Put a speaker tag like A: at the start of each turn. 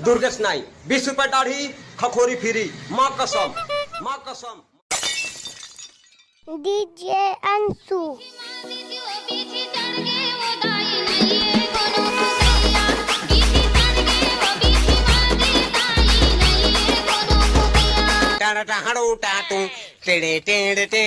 A: दुर्गेश नाई 20 रुपए दाढ़ी खखोरी फ्री माँ कसम माँ कसम।
B: डीजे अंशु
C: टाटा हाड़ो टाटू टेड़े टेड़े टे